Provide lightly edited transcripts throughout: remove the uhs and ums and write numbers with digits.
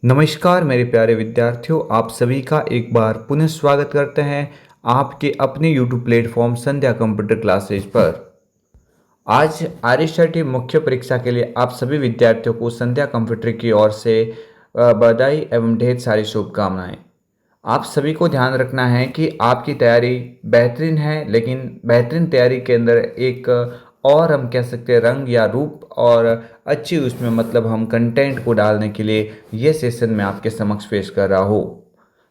नमस्कार मेरे प्यारे विद्यार्थियों, आप सभी का एक बार पुनः स्वागत करते हैं आपके अपने यूट्यूब प्लेटफॉर्म संध्या कंप्यूटर क्लासेज पर। आज आरएसआईटी मुख्य परीक्षा के लिए आप सभी विद्यार्थियों को संध्या कंप्यूटर की ओर से बधाई एवं ढेर सारी शुभकामनाएं। आप सभी को ध्यान रखना है कि आपकी तैयारी बेहतरीन है, लेकिन बेहतरीन तैयारी के अंदर एक और हम कह सकते हैं रंग या रूप और अच्छी उसमें मतलब हम कंटेंट को डालने के लिए ये सेशन मैं आपके समक्ष पेश कर रहा हूँ।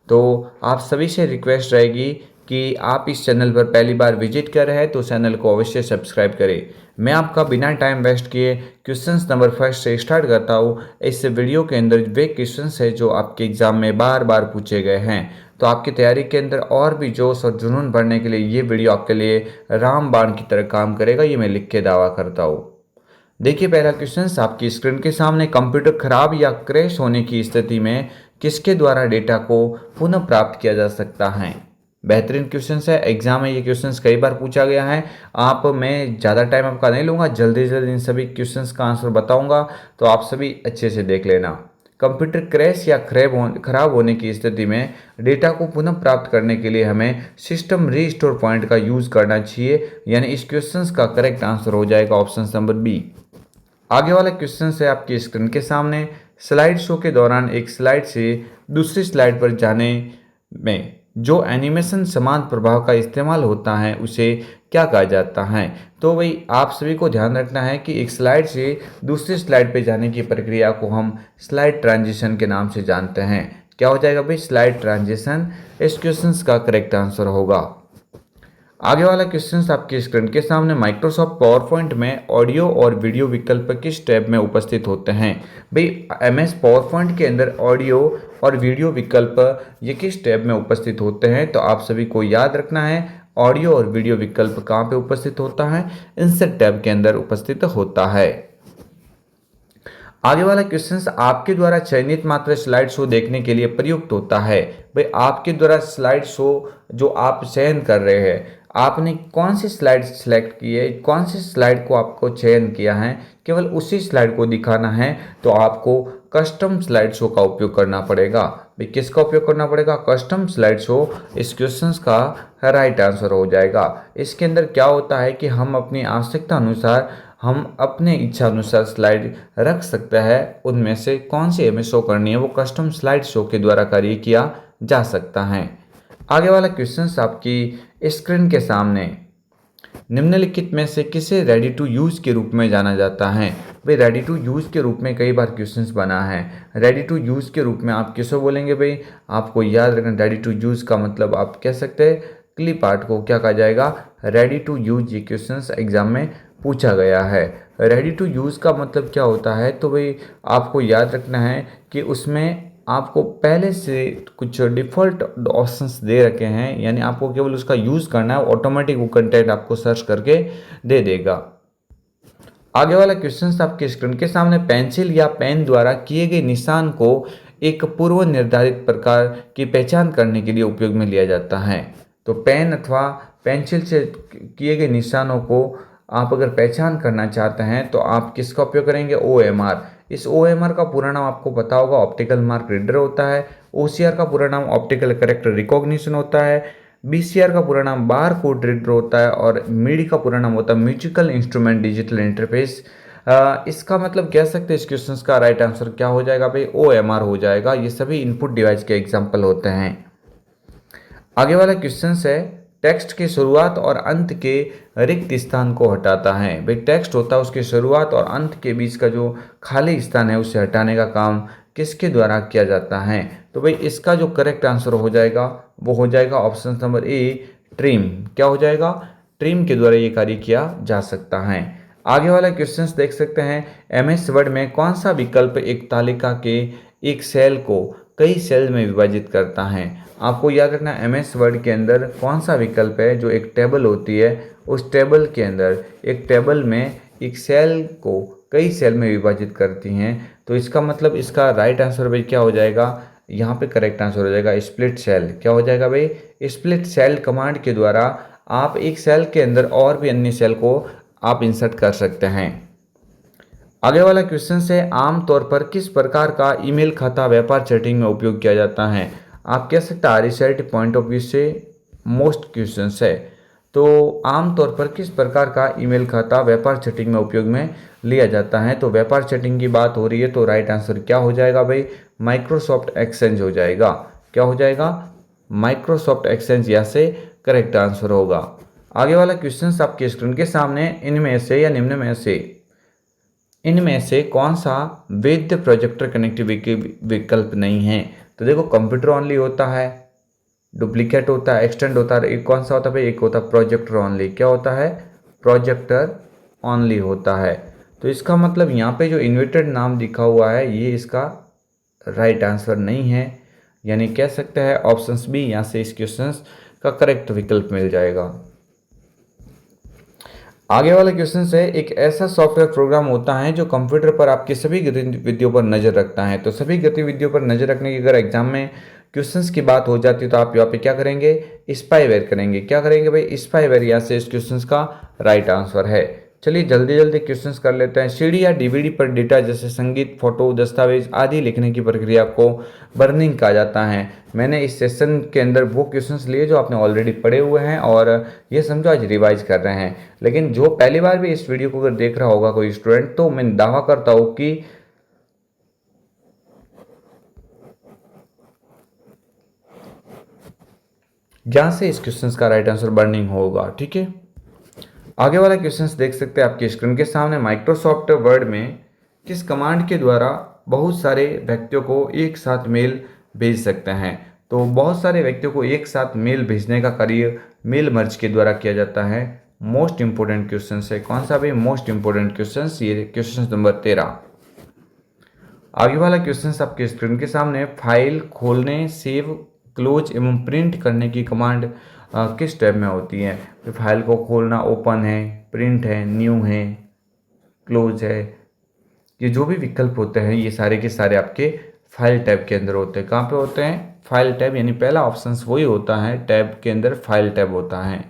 तो आप सभी से रिक्वेस्ट रहेगी कि आप इस चैनल पर पहली बार विजिट कर रहे हैं तो चैनल को अवश्य सब्सक्राइब करें। मैं आपका बिना टाइम वेस्ट किए क्वेश्चंस नंबर फर्स्ट से स्टार्ट करता हूँ। इस वीडियो के अंदर वे क्वेश्चंस है जो आपके एग्जाम में बार बार पूछे गए हैं, तो आपकी तैयारी के अंदर और भी जोश और जुनून बढ़ने के लिए ये वीडियो आपके लिए रामबाण की तरह काम करेगा, ये मैं लिख के दावा करता हूँ। देखिए पहला क्वेश्चन आपकी स्क्रीन के सामने, कंप्यूटर खराब या क्रैश होने की स्थिति में किसके द्वारा डेटा को पुनः प्राप्त किया जा सकता है। बेहतरीन क्वेश्चन है, एग्जाम में ये क्वेश्चन कई बार पूछा गया है। मैं ज़्यादा टाइम आपका नहीं लूँगा, जल्दी जल्दी इन सभी क्वेश्चन का आंसर बताऊँगा, तो आप सभी अच्छे से देख लेना। कंप्यूटर क्रैश या खराब होने की स्थिति में डेटा को पुनः प्राप्त करने के लिए हमें सिस्टम रीस्टोर पॉइंट का यूज़ करना चाहिए, यानी इस क्वेश्चन का करेक्ट आंसर हो जाएगा ऑप्शन नंबर बी। आगे वाला क्वेश्चन है आपकी स्क्रीन के सामने, स्लाइड शो के दौरान एक स्लाइड से दूसरी स्लाइड पर जाने में जो एनिमेशन समान प्रभाव का इस्तेमाल होता है उसे क्या कहा जाता है। तो भाई आप सभी को ध्यान रखना है कि एक स्लाइड से दूसरी स्लाइड पर जाने की प्रक्रिया को हम स्लाइड ट्रांजिशन के नाम से जानते हैं। क्या हो जाएगा भाई, स्लाइड ट्रांजिशन इस क्वेश्चन का करेक्ट आंसर होगा। आगे वाला क्वेश्चन आपकी स्क्रीन के सामने, माइक्रोसॉफ्ट पावर पॉइंट में ऑडियो और वीडियो विकल्प किस टैब में उपस्थित होते हैं। भाई एमएस पावर पॉइंट के अंदर ऑडियो और वीडियो विकल्प ये किस टैब में उपस्थित होते हैं, तो आप सभी को याद रखना है ऑडियो और वीडियो विकल्प कहाँ पे उपस्थित होता है, इंसर्ट टैब के अंदर उपस्थित होता है। आगे वाला क्वेश्चन आपके द्वारा चयनित मात्र स्लाइड शो देखने के लिए प्रयुक्त होता है। भाई आपके द्वारा स्लाइड शो जो आप चयन कर रहे हैं, आपने कौन सी स्लाइड सेलेक्ट की है, कौन सी स्लाइड को आपको चयन किया है, केवल उसी स्लाइड को दिखाना है, तो आपको कस्टम स्लाइड शो का उपयोग करना पड़ेगा। भाई किसका उपयोग करना पड़ेगा, कस्टम स्लाइड शो इस क्वेश्चन का राइट आंसर हो जाएगा। इसके अंदर क्या होता है कि हम अपनी आवश्यकता अनुसार हम अपने इच्छा अनुसार स्लाइड रख सकते हैं, उनमें से कौन सी हमें शो करनी है वो कस्टम स्लाइड शो के द्वारा कार्य किया जा सकता है। आगे वाला क्वेश्चन आपकी स्क्रीन के सामने, निम्नलिखित में से किसे रेडी टू यूज़ के रूप में जाना जाता है। भाई रेडी टू यूज़ के रूप में कई बार क्वेश्चंस बना है। रेडी टू यूज़ के रूप में आप किसे बोलेंगे भाई, आपको याद रखना रेडी टू यूज़ का मतलब आप कह सकते हैं क्लिप आर्ट को क्या कहा जाएगा, रेडी टू यूज। ये क्वेश्चंस एग्जाम में पूछा गया है। रेडी टू यूज़ का मतलब क्या होता है, तो भाई आपको याद रखना है कि उसमें आपको पहले से कुछ डिफ़ॉल्ट ऑप्शंस दे रखे हैं, यानी आपको केवल उसका यूज़ करना है, ऑटोमेटिक वो कंटेंट आपको सर्च करके दे देगा। आगे वाला क्वेश्चन आपके स्क्रीन के सामने, पेंसिल या पेन द्वारा किए गए निशान को एक पूर्व निर्धारित प्रकार की पहचान करने के लिए उपयोग में लिया जाता है। तो पेन अथवा पेंसिल से किए गए निशानों को आप अगर पहचान करना चाहते हैं तो आप किसका उपयोग करेंगे, OMR। इस OMR का पूरा नाम आपको पता होगा, ऑप्टिकल मार्क रीडर होता है। OCR का पूरा नाम ऑप्टिकल करेक्टर रिकॉग्निशन होता है। BCR का पूरा नाम बार कोड रीडर होता है और MIDI का पूरा नाम होता है म्यूजिकल इंस्ट्रूमेंट डिजिटल इंटरफेस। इसका मतलब कह सकते हैं इस क्वेश्चन का राइट आंसर क्या हो जाएगा भाई, OMR हो जाएगा। ये सभी इनपुट डिवाइस के एग्जाम्पल होते हैं। आगे वाला क्वेश्चन है, टेक्स्ट के शुरुआत और अंत के रिक्त स्थान को हटाता है। भाई टेक्स्ट होता है, उसके शुरुआत और अंत के बीच का जो खाली स्थान है उसे हटाने का काम किसके द्वारा किया जाता है। तो भाई इसका जो करेक्ट आंसर हो जाएगा वो हो जाएगा ऑप्शन नंबर ए, ट्रिम। क्या हो जाएगा, ट्रिम के द्वारा ये कार्य किया जा सकता है। आगे वाला क्वेश्चन देख सकते हैं, MS वर्ड में कौन सा विकल्प एक तालिका के एक सेल को कई सेल में विभाजित करता है। आपको याद रखना MS वर्ड के अंदर कौन सा विकल्प है जो एक टेबल होती है, उस टेबल के अंदर एक टेबल में एक सेल को कई सेल में विभाजित करती हैं। तो इसका मतलब इसका राइट आंसर भाई क्या हो जाएगा, यहाँ पे करेक्ट आंसर हो जाएगा स्प्लिट सेल। क्या हो जाएगा भाई, स्प्लिट सेल कमांड के द्वारा आप एक सेल के अंदर और भी अन्य सेल को आप इंसर्ट कर सकते हैं। आगे वाला क्वेश्चन है, आमतौर पर किस प्रकार का ईमेल खाता व्यापार चैटिंग में उपयोग किया जाता है। आप कह सकते हैं रिसर्च पॉइंट ऑफ व्यू से मोस्ट क्वेश्चन है। तो आमतौर पर किस प्रकार का ईमेल खाता व्यापार चैटिंग में उपयोग में लिया जाता है। तो व्यापार चैटिंग की बात हो रही है तो राइट आंसर क्या हो जाएगा भाई, माइक्रोसॉफ्ट एक्सचेंज हो जाएगा। क्या हो जाएगा, माइक्रोसॉफ्ट एक्सचेंज यहाँ से करेक्ट आंसर होगा। आगे वाला क्वेश्चन आपके स्क्रीन के सामने, इनमें से या निम्न में से इनमें से कौन सा वैध प्रोजेक्टर कनेक्टिविटी विकल्प नहीं है। तो देखो कंप्यूटर ऑनली होता है, डुप्लीकेट होता है, एक्सटेंड होता है, एक कौन सा होता है भाई, एक होता है प्रोजेक्टर ऑनली। क्या होता है, प्रोजेक्टर ऑनली होता है। तो इसका मतलब यहाँ पे जो इन्वर्टेड नाम दिखा हुआ है ये इसका राइट आंसर नहीं है, यानी कह सकते हैं ऑप्शंस बी यहाँ से इस क्वेश्चन का करेक्ट विकल्प मिल जाएगा। आगे वाला क्वेश्चन है, एक ऐसा सॉफ्टवेयर प्रोग्राम होता है जो कंप्यूटर पर आपकी सभी गतिविधियों पर नजर रखता है। तो सभी गतिविधियों पर नजर रखने की अगर एग्जाम में क्वेश्चंस की बात हो जाती है तो आप यहाँ पे क्या करेंगे, स्पाईवेयर करेंगे। क्या करेंगे भाई, स्पाईवेयर यहाँ से इस क्वेश्चंस का राइट आंसर है। चलिए जल्दी जल्दी क्वेश्चंस कर लेते हैं। सीडी या डीवीडी पर डेटा जैसे संगीत, फोटो, दस्तावेज आदि लिखने की प्रक्रिया को बर्निंग कहा जाता है। मैंने इस सेशन के अंदर वो क्वेश्चंस लिए जो आपने ऑलरेडी पढ़े हुए हैं और ये समझो आज रिवाइज कर रहे हैं। लेकिन जो पहली बार भी इस वीडियो को अगर देख रहा होगा कोई स्टूडेंट, तो मैं दावा करता हूँ कि यहाँ से इस क्वेश्चन का राइट आंसर बर्निंग होगा। ठीक है, आगे वाला क्वेश्चन देख सकते हैं आपके स्क्रीन के सामने। माइक्रोसॉफ्ट वर्ड में किस कमांड के द्वारा बहुत सारे व्यक्तियों को एक साथ मेल भेज सकते हैं। तो बहुत सारे व्यक्तियों को एक साथ मेल भेजने का कार्य मेल मर्ज के द्वारा किया जाता है। मोस्ट इंपोर्टेंट क्वेश्चन है, कौन सा भी मोस्ट इंपोर्टेंट क्वेश्चन, ये क्वेश्चन नंबर 13। आगे वाला क्वेश्चन आपके स्क्रीन के सामने, फाइल खोलने, सेव, क्लोज एवं प्रिंट करने की कमांड किस टैब में होती है। तो फाइल को खोलना ओपन है, प्रिंट है, न्यू है, क्लोज है, ये जो भी विकल्प होते हैं ये सारे के सारे आपके फाइल टैब के अंदर होते हैं। कहाँ पे होते हैं, फाइल टैब, यानी पहला ऑप्शन वही होता है, टैब के अंदर फाइल टैब होता है।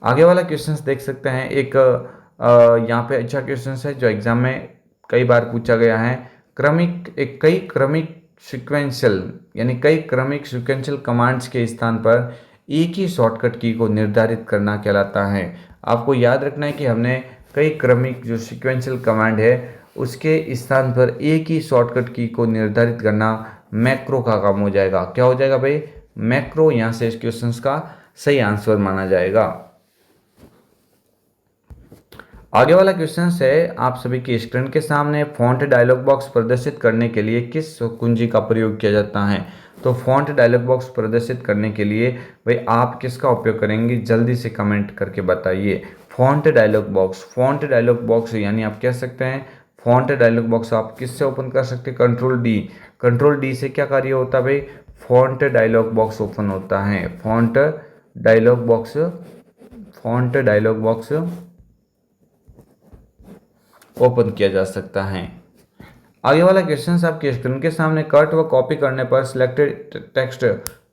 आगे वाला क्वेश्चन देख सकते हैं, एक यहाँ पे अच्छा क्वेश्चन है जो एग्जाम में कई बार पूछा गया है। कई क्रमिक सिक्वेंशियल यानी कई क्रमिक सिक्वेंशियल कमांड्स के स्थान पर एक ही शॉर्टकट की को निर्धारित करना कहलाता है। आपको याद रखना है कि हमने कई क्रमिक जो सिक्वेंशियल कमांड है उसके स्थान पर एक ही शॉर्टकट की को निर्धारित करना मैक्रो का काम हो जाएगा। क्या हो जाएगा भाई, मैक्रो यहाँ से इस क्वेश्चन का सही आंसर माना जाएगा। आगे वाला क्वेश्चन है आप सभी की स्क्रीन के सामने, फॉन्ट डायलॉग बॉक्स प्रदर्शित करने के लिए किस कुंजी का प्रयोग किया जाता है। तो फॉन्ट डायलॉग बॉक्स प्रदर्शित करने के लिए भाई आप किसका उपयोग करेंगे, जल्दी से कमेंट करके बताइए। फॉन्ट डायलॉग बॉक्स यानी आप कह सकते हैं फॉन्ट डायलॉग बॉक्स आप किससे ओपन कर सकते हैं, कंट्रोल डी से क्या कार्य होता है भाई, फॉन्ट डायलॉग बॉक्स ओपन होता है। फॉन्ट डायलॉग बॉक्स ओपन किया जा सकता है। आगे वाला क्वेश्चन आपके स्क्रीन के सामने, कट व कॉपी करने पर सिलेक्टेड टेक्स्ट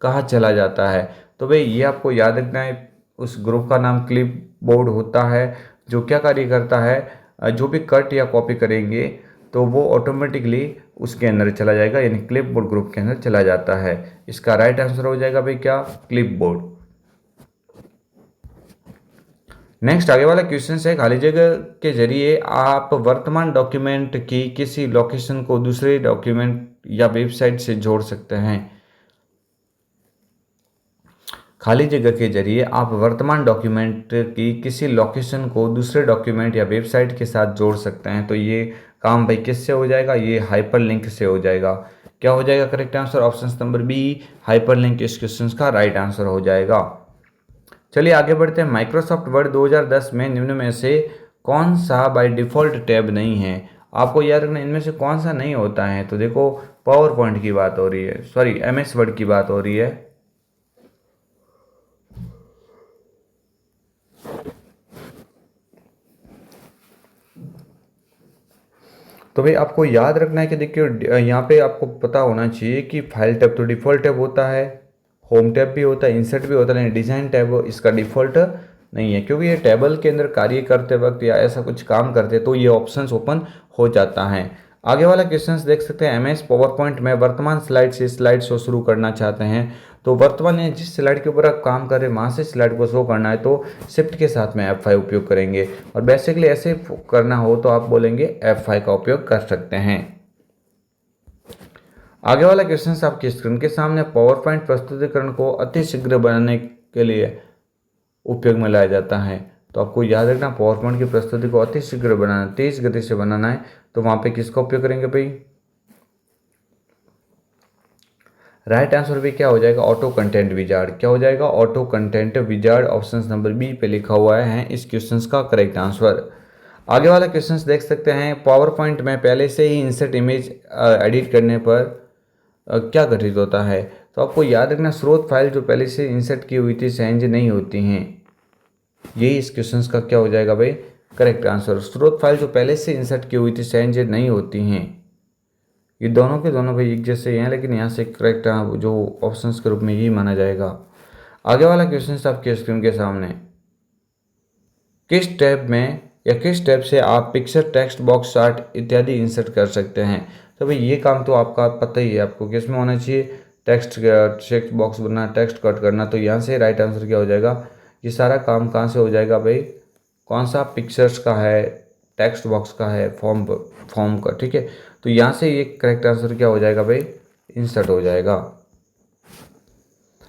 कहाँ चला जाता है। तो भाई ये आपको याद रखना है, उस ग्रुप का नाम क्लिप बोर्ड होता है जो क्या कार्य करता है, जो भी कट या कॉपी करेंगे तो वो ऑटोमेटिकली उसके अंदर चला जाएगा, यानी क्लिप बोर्ड ग्रुप के अंदर चला जाता है। इसका राइट आंसर हो जाएगा भाई क्या, क्लिप बोर्ड। नेक्स्ट आगे वाला क्वेश्चन है, खाली जगह के जरिए आप वर्तमान डॉक्यूमेंट की किसी लोकेशन को दूसरे डॉक्यूमेंट या वेबसाइट से जोड़ सकते हैं। खाली जगह के जरिए आप वर्तमान डॉक्यूमेंट की किसी लोकेशन को दूसरे डॉक्यूमेंट या वेबसाइट के साथ जोड़ सकते हैं। तो ये काम भाई किससे हो जाएगा, ये हाइपरलिंक से हो जाएगा। क्या हो जाएगा correct answer, option number B, hyperlink इस क्वेश्चन का राइट आंसर हो जाएगा। चलिए आगे बढ़ते हैं। माइक्रोसॉफ्ट वर्ड 2010 में निम्न में से कौन सा बाय डिफ़ॉल्ट टैब नहीं है। आपको याद रखना इनमें से कौन सा नहीं होता है। तो देखो पावर पॉइंट की बात हो रही है, सॉरी एमएस वर्ड की बात हो रही है। तो भाई आपको याद रखना है कि देखिए यहाँ पे आपको पता होना चाहिए कि फाइल टैब तो डिफ़ॉल्ट टैब होता है, होम टैब भी होता है, इंसर्ट भी होता है, लेकिन डिज़ाइन टैब इसका डिफ़ॉल्ट नहीं है, क्योंकि ये टेबल के अंदर कार्य करते वक्त या ऐसा कुछ काम करते तो ये ऑप्शंस ओपन हो जाता है। आगे वाला क्वेश्चन देख सकते हैं, MS पावर पॉइंट में वर्तमान स्लाइड से स्लाइड शो शुरू करना चाहते हैं तो वर्तमान में जिस स्लाइड के ऊपर आप काम कर रहे हैं वहाँ से स्लाइड को शो करना है तो शिफ्ट के साथ में F5 उपयोग करेंगे, और बेसिकली ऐसे करना हो तो आप बोलेंगे F5 का उपयोग कर सकते हैं। आगे वाला क्वेश्चन आपकी स्क्रीन के सामने, पावर पॉइंट प्रस्तुतिकरण को अति शीघ्र बनाने के लिए उपयोग में लाया जाता है। तो आपको याद रखना, पावर पॉइंट की प्रस्तुति को अति शीघ्र बनाना, तेज गति से बनाना है तो वहां पे किसका उपयोग करेंगे भाई? राइट आंसर भी क्या हो जाएगा? Auto content wizard. क्या हो जाएगा? Auto content wizard. Option number B पे लिखा हुआ है इस क्वेश्चन का करेक्ट आंसर। आगे वाला क्वेश्चन देख सकते हैं, पावर पॉइंट में पहले से ही इंसर्ट इमेज एडिट करने पर क्या घटित होता है? तो आपको याद रखना, स्रोत फाइल जो पहले से इंसर्ट की हुई थी चेंज नहीं होती हैं। यही इस क्वेश्चन का क्या हो जाएगा भाई? Correct answer. स्रोत फाइल जो पहले से इंसर्ट की हुई थी चेंज नहीं होती हैं। ये दोनों के दोनों भाई एक जैसे हैं, लेकिन यहाँ से करेक्ट जो ऑप्शंस के रूप में यही माना जाएगा। आगे वाला क्वेश्चन आपके स्क्रीन के सामने, किस टैब में या किस टैब से आप पिक्चर, टेक्स्ट बॉक्स, चार्ट इत्यादि इंसर्ट कर सकते हैं? तो भाई ये काम तो आपका पता ही है, आपको किस में होना चाहिए? टेक्स्ट बॉक्स बनाना, टेक्स्ट कट करना। तो यहाँ से राइट आंसर क्या हो जाएगा? ये सारा काम कहाँ से हो जाएगा भाई? कौन सा? पिक्चर्स का है, टेक्स्ट बॉक्स का है, फॉर्म का, ठीक है। तो यहाँ से ये करेक्ट आंसर क्या हो जाएगा भाई? इंसर्ट हो जाएगा।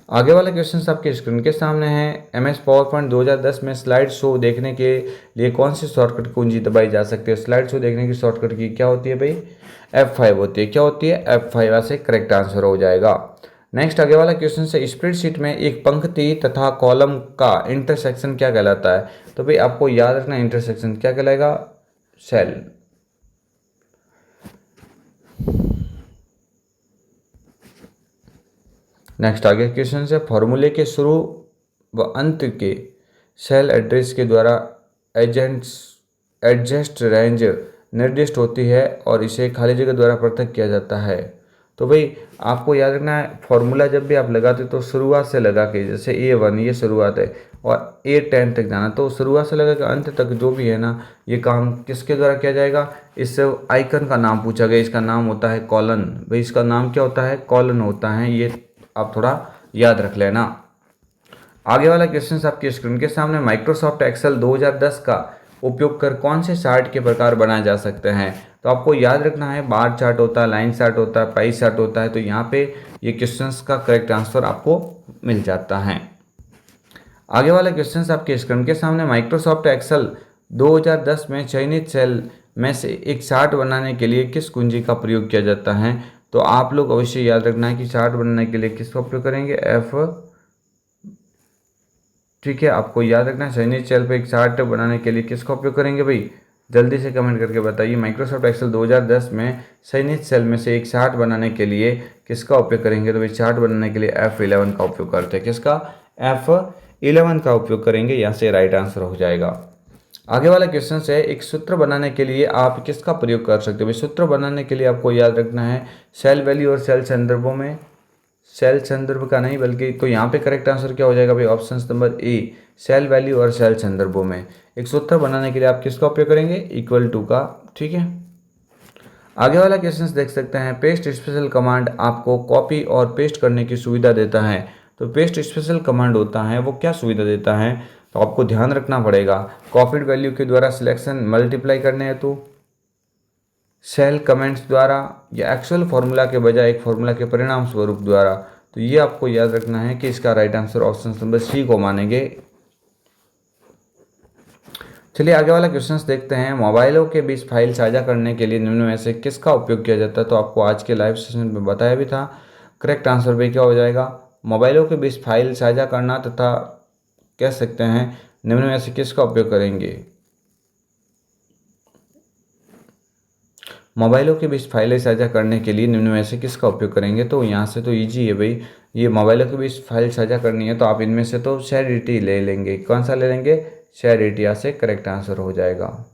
आगे वाला क्वेश्चन आपके स्क्रीन के सामने है, MS पावर पॉइंट 2010 में स्लाइड शो देखने के लिए कौन सी शॉर्टकट कुंजी दबाई जा सकती है? स्लाइड शो देखने की शॉर्टकट की क्या होती है भाई? F5 होती है। क्या होती है? F5 से करेक्ट आंसर हो जाएगा। नेक्स्ट आगे वाला क्वेश्चन है, स्प्रेडशीट में एक पंक्ति तथा कॉलम का इंटरसेक्शन क्या कहलाता है? तो भाई आपको याद रखना, इंटरसेक्शन क्या कहलाएगा? सेल। नेक्स्ट आगे क्वेश्चन है, फॉर्मूले के शुरू व अंत के सेल एड्रेस के द्वारा एडजस्ट रेंज निर्दिष्ट होती है और इसे खाली जगह द्वारा पृथक किया जाता है। तो भाई आपको याद रखना है, फॉर्मूला जब भी आप लगाते तो शुरुआत से लगा के, जैसे A1 ये शुरुआत है और A10 तक जाना, तो शुरुआत से लगा के अंत तक जो भी है ना, ये काम किसके द्वारा किया जाएगा? इस आइकन का नाम पूछा गया, इसका नाम होता है कॉलन। भाई इसका नाम क्या होता है? कॉलन होता है। ये आप थोड़ा याद रख लेना। आगे वाला क्वेश्चन आपकी स्क्रीन के सामने, माइक्रोसॉफ्ट एक्सेल 2010 का उपयोग कर कौन से चार्ट के प्रकार बनाए जा सकते हैं? तो आपको याद रखना है, बार चार्ट होता है, लाइन चार्ट होता है, पाई चार्ट होता है। तो यहाँ पे ये क्वेश्चंस का करेक्ट आंसर आपको मिल जाता है। आगे वाला क्वेश्चन आपके स्क्रीन के सामने, माइक्रोसॉफ्ट एक्सेल 2010 में चयनित सेल में से एक चार्ट बनाने के लिए किस कुंजी का प्रयोग किया जाता है? तो आप लोग अवश्य याद रखना है कि चार्ट बनाने के लिए किसका उपयोग करेंगे? F, ठीक है। आपको याद रखना है, चयनित सेल पे एक चार्ट बनाने के लिए किसका उपयोग करेंगे भाई? जल्दी से कमेंट करके बताइए। माइक्रोसॉफ्ट एक्सेल 2010 में चयनित सेल में से एक चार्ट बनाने के लिए किसका उपयोग करेंगे? तो भाई चार्ट बनाने के लिए F11 का उपयोग करते हैं। किसका? F11 का उपयोग करेंगे। यहाँ से राइट आंसर हो जाएगा। आगे वाला क्वेश्चन है, एक सूत्र बनाने के लिए आप किसका प्रयोग कर सकते हो? भाई सूत्र बनाने के लिए आपको याद रखना है, सेल वैल्यू और सेल संदर्भों में, सेल संदर्भ का नहीं बल्कि, तो यहाँ पे करेक्ट आंसर क्या हो जाएगा भाई? Option number A, cell value और सेल संदर्भों में। एक सूत्र बनाने के लिए आप किसका उपयोग करेंगे? इक्वल टू का, ठीक है। आगे वाला क्वेश्चन देख सकते हैं, पेस्ट स्पेशल कमांड आपको कॉपी और पेस्ट करने की सुविधा देता है। तो पेस्ट स्पेशल कमांड होता है वो क्या सुविधा देता है? तो आपको ध्यान रखना पड़ेगा, कॉपीड वैल्यू के द्वारा सिलेक्शन मल्टीप्लाई करने हेतु, सेल कमेंट्स द्वारा, या एक्चुअल फार्मूला के बजाय एक फार्मूला के परिणाम स्वरूप द्वारा। तो ये आपको याद रखना है कि इसका right answer option number C को मानेंगे। चलिए आगे वाला क्वेश्चन देखते हैं, मोबाइलों के बीच फाइल साझा करने के लिए निम्न में से किसका उपयोग किया जाता है? तो आपको आज के लाइव सेशन में बताया भी था। करेक्ट आंसर भी क्या हो जाएगा? मोबाइलों के बीच फाइल साझा करना तथा कह सकते हैं निम्न में से किसका उपयोग करेंगे? मोबाइलों के बीच फाइलें साझा करने के लिए निम्न में से किसका उपयोग करेंगे? तो यहाँ से तो ईजी है भाई, ये मोबाइलों के बीच फाइल साझा करनी है तो आप इनमें से तो शेयरिटी ले लेंगे। कौन सा ले लेंगे? शेयरिटी से करेक्ट आंसर हो जाएगा।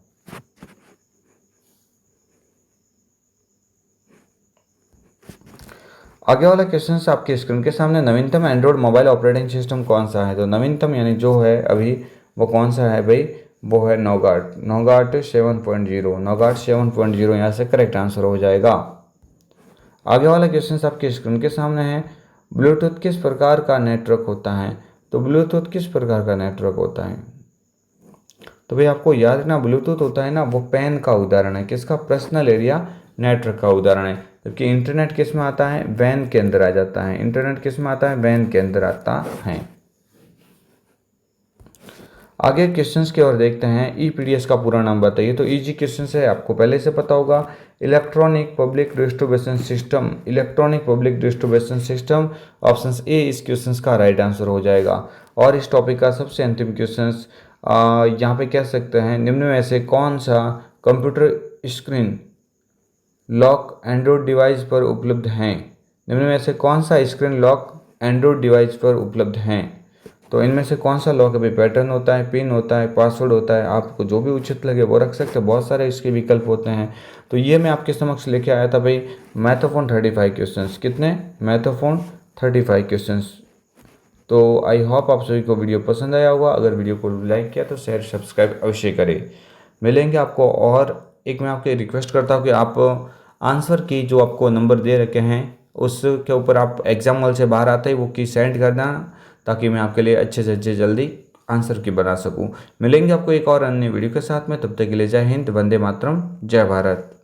आगे वाला क्वेश्चन आपके स्क्रीन के सामने, नवीनतम एंड्रॉयड मोबाइल ऑपरेटिंग सिस्टम कौन सा है? तो नवीनतम यानी जो है अभी वो कौन सा है भाई, वो है नौगाट। नौगाट 7.0, नौगाट 7.0 यहाँ से करेक्ट आंसर हो जाएगा। आगे वाला क्वेश्चन आपके स्क्रीन के सामने है, ब्लूटूथ किस प्रकार का नेटवर्क होता है। तो ब्लूटूथ किस प्रकार का नेटवर्क होता है, तो भाई आपको याद रखना ब्लूटूथ होता है ना वो पेन का उदाहरण है, किसका, पर्सनल एरिया नेटवर्क का उदाहरण है। जबकि इंटरनेट किस में आता है, वैन के अंदर आ जाता है। इंटरनेट किस में आता है, वैन के अंदर आता है। आगे क्वेश्चंस की ओर देखते हैं। ईपीडीएस का पूरा नाम बताइए। तो इजी क्वेश्चन है, आपको पहले से पता होगा, electronic public distribution system, electronic public distribution system. Option A इस क्वेश्चन का राइट आंसर हो जाएगा। और इस टॉपिक का सबसे अंतिम क्वेश्चन यहाँ पे कह सकते हैं, निम्न में से कौन सा computer screen lock Android device पर उपलब्ध हैं। निम्न में से कौन सा स्क्रीन लॉक एंड्रॉयड डिवाइस पर उपलब्ध हैं। तो इनमें से कौन सा लॉक है भाई, पैटर्न होता है, पिन होता है, पासवर्ड होता है, आपको जो भी उचित लगे वो रख सकते हैं, बहुत सारे इसके विकल्प होते हैं। तो ये मैं आपके समक्ष लेके आया था भाई मैथोफोन 35 क्वेश्चंस। कितने, मैथोफोन 35 क्वेश्चंस। तो आई होप आप सभी को वीडियो पसंद आया होगा। अगर वीडियो को लाइक किया तो शेयर सब्सक्राइब अवश्य करें। मिलेंगे आपको। और एक मैं आपके रिक्वेस्ट करता हूँ कि आप आंसर की जो आपको नंबर दे रखे हैं उसके ऊपर आप एग्जाम हॉल से बाहर आते ही वो की सेंड कर देना, ताकि मैं आपके लिए अच्छे से अच्छे जल्दी आंसर की बना सकूं। मिलेंगे आपको एक और अन्य वीडियो के साथ में, तब तक के लिए जय हिंद, वंदे मातरम, जय भारत।